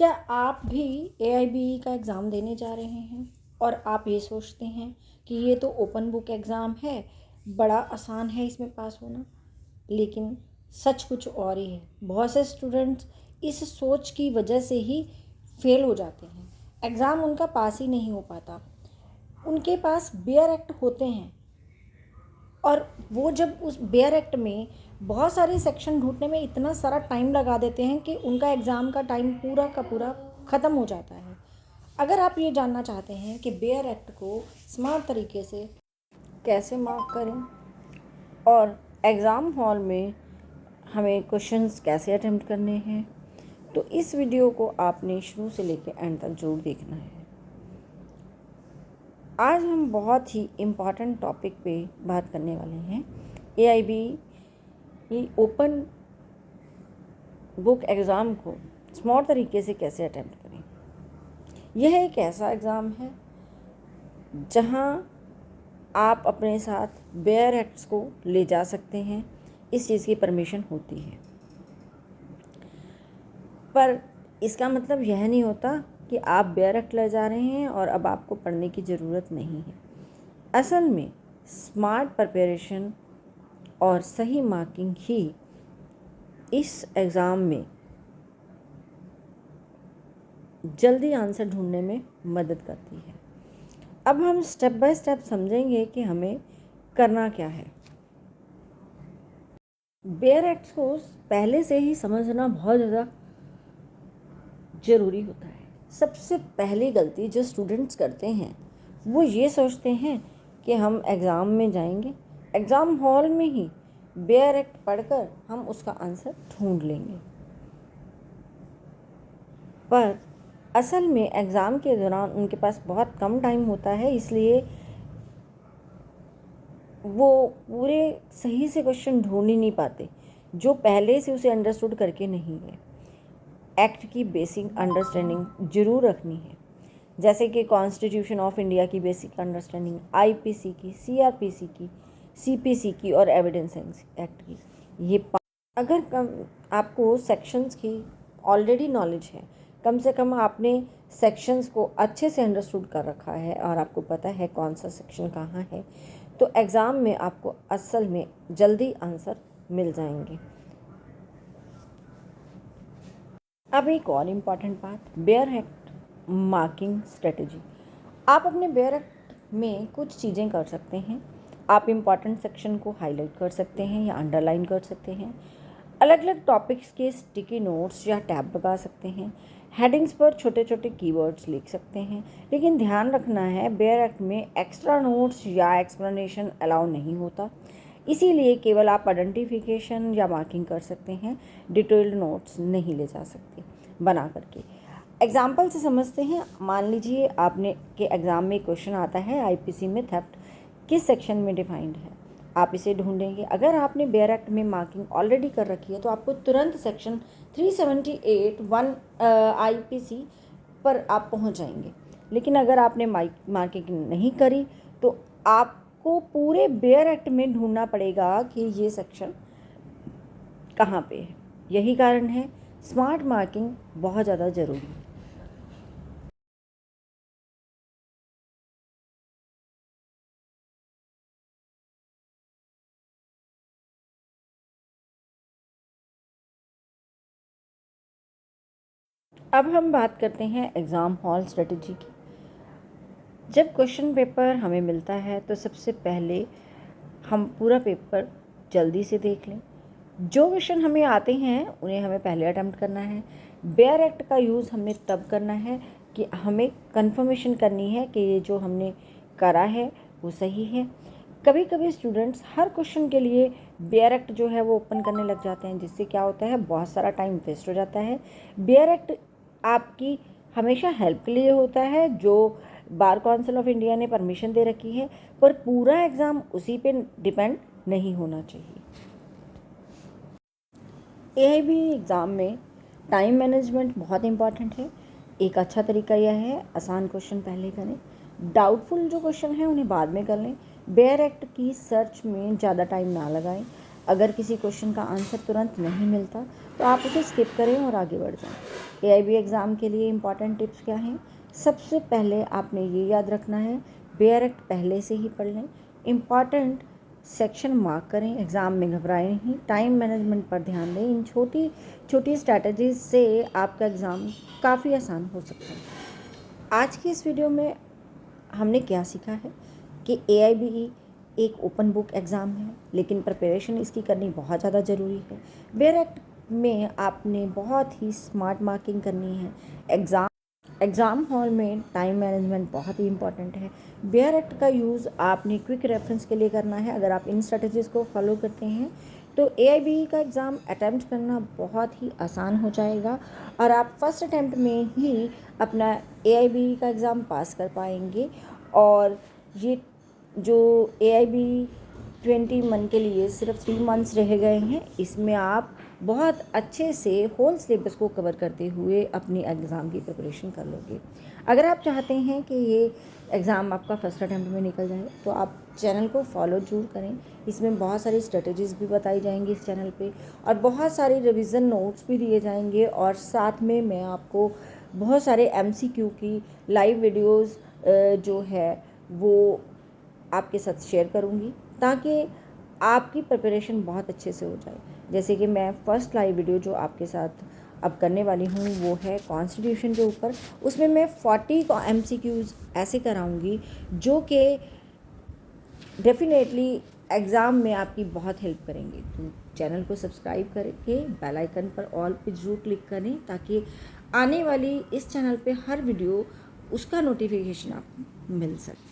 क्या आप भी AIBE का एग्ज़ाम देने जा रहे हैं और आप ये सोचते हैं कि ये तो ओपन बुक एग्ज़ाम है, बड़ा आसान है इसमें पास होना, लेकिन सच कुछ और ही है। बहुत से स्टूडेंट्स इस सोच की वजह से ही फेल हो जाते हैं, एग्ज़ाम उनका पास ही नहीं हो पाता। उनके पास बेयर एक्ट होते हैं और वो जब उस बेयर एक्ट में बहुत सारे सेक्शन ढूंढने में इतना सारा टाइम लगा देते हैं कि उनका एग्ज़ाम का टाइम पूरा का पूरा ख़त्म हो जाता है। अगर आप ये जानना चाहते हैं कि बेयर एक्ट को स्मार्ट तरीके से कैसे मार्क करें और एग्ज़ाम हॉल में हमें क्वेश्चंस कैसे अटेम्प्ट करने हैं, तो इस वीडियो को आपने शुरू से लेकर एंड तक जरूर देखना है। आज हम बहुत ही इम्पॉर्टेंट टॉपिक पे बात करने वाले हैं। AIBE ओपन बुक एग्ज़ाम को स्मार्ट तरीके से कैसे अटेम्प्ट करें। यह एक ऐसा एग्ज़ाम है जहां आप अपने साथ बेयर एक्ट्स को ले जा सकते हैं, इस चीज़ की परमिशन होती है। पर इसका मतलब यह नहीं होता कि आप बेयर एक्ट ले जा रहे हैं और अब आपको पढ़ने की ज़रूरत नहीं है। असल में स्मार्ट प्रिपरेशन और सही मार्किंग ही इस एग्ज़ाम में जल्दी आंसर ढूंढने में मदद करती है। अब हम स्टेप बाय स्टेप समझेंगे कि हमें करना क्या है। बेयर एक्ट्स को पहले से ही समझना बहुत ज़्यादा ज़रूरी होता है। सबसे पहली गलती जो स्टूडेंट्स करते हैं वो ये सोचते हैं कि हम एग्ज़ाम में जाएंगे, एग्ज़ाम हॉल में ही बेयर एक्ट पढ़कर हम उसका आंसर ढूंढ लेंगे। पर असल में एग्ज़ाम के दौरान उनके पास बहुत कम टाइम होता है, इसलिए वो पूरे सही से क्वेश्चन ढूंढ ही नहीं पाते जो पहले से उसे अंडरस्टूड करके नहीं है। एक्ट की बेसिक अंडरस्टैंडिंग ज़रूर रखनी है, जैसे कि कॉन्स्टिट्यूशन ऑफ इंडिया की बेसिक अंडरस्टैंडिंग, IPC की, CRPC की, CPC की और एविडेंस एक्ट की। ये अगर आपको सेक्शंस की ऑलरेडी नॉलेज है, कम से कम आपने सेक्शंस को अच्छे से अंडरस्टूड कर रखा है और आपको पता है कौन सा सेक्शन कहाँ है, तो एग्ज़ाम में आपको असल में जल्दी आंसर मिल जाएंगे। अब एक और इम्पॉर्टेंट बात, बेयर एक्ट मार्किंग स्ट्रेटजी। आप अपने बेयर एक्ट में कुछ चीज़ें कर सकते हैं। आप इम्पॉर्टेंट सेक्शन को हाईलाइट कर सकते हैं या अंडरलाइन कर सकते हैं। अलग अलग टॉपिक्स के स्टिकी नोट्स या टैब लगा सकते हैं। हेडिंग्स पर छोटे छोटे कीवर्ड्स लिख सकते हैं। लेकिन ध्यान रखना है, बेयर एक्ट में एक्स्ट्रा नोट्स या एक्सप्लेनेशन अलाउ नहीं होता, इसीलिए केवल आप आइडेंटिफिकेशन या मार्किंग कर सकते हैं, डिटेल्ड नोट्स नहीं ले जा सकते बना करके। एग्जाम्पल से समझते हैं। मान लीजिए आपने के एग्ज़ाम में क्वेश्चन आता है, IPC में थेफ्ट किस सेक्शन में डिफाइंड है, आप इसे ढूंढेंगे। अगर आपने बेयर एक्ट में मार्किंग ऑलरेडी कर रखी है तो आपको तुरंत सेक्शन 378(1) IPC पर आप पहुंच जाएंगे। लेकिन अगर आपने मार्किंग नहीं करी तो आपको पूरे बेयर एक्ट में ढूंढना पड़ेगा कि ये सेक्शन कहाँ पे है। यही कारण है स्मार्ट मार्किंग बहुत ज़्यादा ज़रूरी है। अब हम बात करते हैं एग्ज़ाम हॉल स्ट्रेटजी की। जब क्वेश्चन पेपर हमें मिलता है तो सबसे पहले हम पूरा पेपर जल्दी से देख लें। जो क्वेश्चन हमें आते हैं उन्हें हमें पहले अटेम्प्ट करना है। बेयर एक्ट का यूज़ हमने तब करना है कि हमें कंफर्मेशन करनी है कि ये जो हमने करा है वो सही है। कभी कभी स्टूडेंट्स हर क्वेश्चन के लिए बेयर एक्ट जो है वो ओपन करने लग जाते हैं, जिससे क्या होता है, बहुत सारा टाइम वेस्ट हो जाता है। बेयर एक्ट आपकी हमेशा हेल्प के लिए होता है, जो बार काउंसिल ऑफ इंडिया ने परमिशन दे रखी है, पर पूरा एग्ज़ाम उसी पे डिपेंड नहीं होना चाहिए। AIBE एग्ज़ाम में टाइम मैनेजमेंट बहुत इम्पॉर्टेंट है। एक अच्छा तरीका यह है, आसान क्वेश्चन पहले करें, डाउटफुल जो क्वेश्चन है उन्हें बाद में कर लें। बेयर एक्ट की सर्च में ज़्यादा टाइम ना लगाएं। अगर किसी क्वेश्चन का आंसर तुरंत नहीं मिलता तो आप उसे स्किप करें और आगे बढ़ जाएं। AIB एग्ज़ाम के लिए इम्पॉर्टेंट टिप्स क्या हैं? सबसे पहले आपने ये याद रखना है, बेयर एक्ट पहले से ही पढ़ लें, इम्पॉर्टेंट सेक्शन मार्क करें, एग्ज़ाम में घबराएं नहीं, टाइम मैनेजमेंट पर ध्यान दें। इन छोटी छोटी स्ट्रैटेजीज से आपका एग्ज़ाम काफ़ी आसान हो सकता है। आज की इस वीडियो में हमने क्या सीखा है कि AIBE एक ओपन बुक एग्ज़ाम है, लेकिन प्रिपरेशन इसकी करनी बहुत ज़्यादा ज़रूरी है। बेयर एक्ट में आपने बहुत ही स्मार्ट मार्किंग करनी है। एग्ज़ाम हॉल में टाइम मैनेजमेंट बहुत ही इंपॉर्टेंट है। बेयर एक्ट का यूज़ आपने क्विक रेफरेंस के लिए करना है। अगर आप इन स्ट्रेटजीज़ को फॉलो करते हैं तो AIBE का एग्ज़ाम अटैम्प्ट करना बहुत ही आसान हो जाएगा और आप फर्स्ट अटैम्प्ट में ही अपना AIBE का एग्ज़ाम पास कर पाएंगे। और ये जो AIBE 21 के लिए सिर्फ 3 मंथ्स रह गए हैं, इसमें आप बहुत अच्छे से होल सिलेबस को कवर करते हुए अपनी एग्ज़ाम की प्रिपरेशन कर लोगे। अगर आप चाहते हैं कि ये एग्ज़ाम आपका फर्स्ट अटैम्प्ट में निकल जाए तो आप चैनल को फॉलो ज़रूर करें। इसमें बहुत सारी स्ट्रेटजीज़ भी बताई जाएंगी इस चैनल पे और बहुत सारे रिवीजन नोट्स भी दिए जाएंगे और साथ में मैं आपको बहुत सारे MCQ की लाइव वीडियोज़ जो है वो आपके साथ शेयर करूँगी ताकि आपकी प्रिपरेशन बहुत अच्छे से हो जाए। जैसे कि मैं फ़र्स्ट लाइव वीडियो जो आपके साथ अब करने वाली हूँ वो है कॉन्स्टिट्यूशन के ऊपर। उसमें मैं 40 MCQs ऐसे कराऊँगी जो कि डेफिनेटली एग्ज़ाम में आपकी बहुत हेल्प करेंगे। तो चैनल को सब्सक्राइब करके बेल आइकन पर ऑल पे ज़रूर क्लिक करें ताकि आने वाली इस चैनल पे हर वीडियो उसका नोटिफिकेशन आपको मिल सके।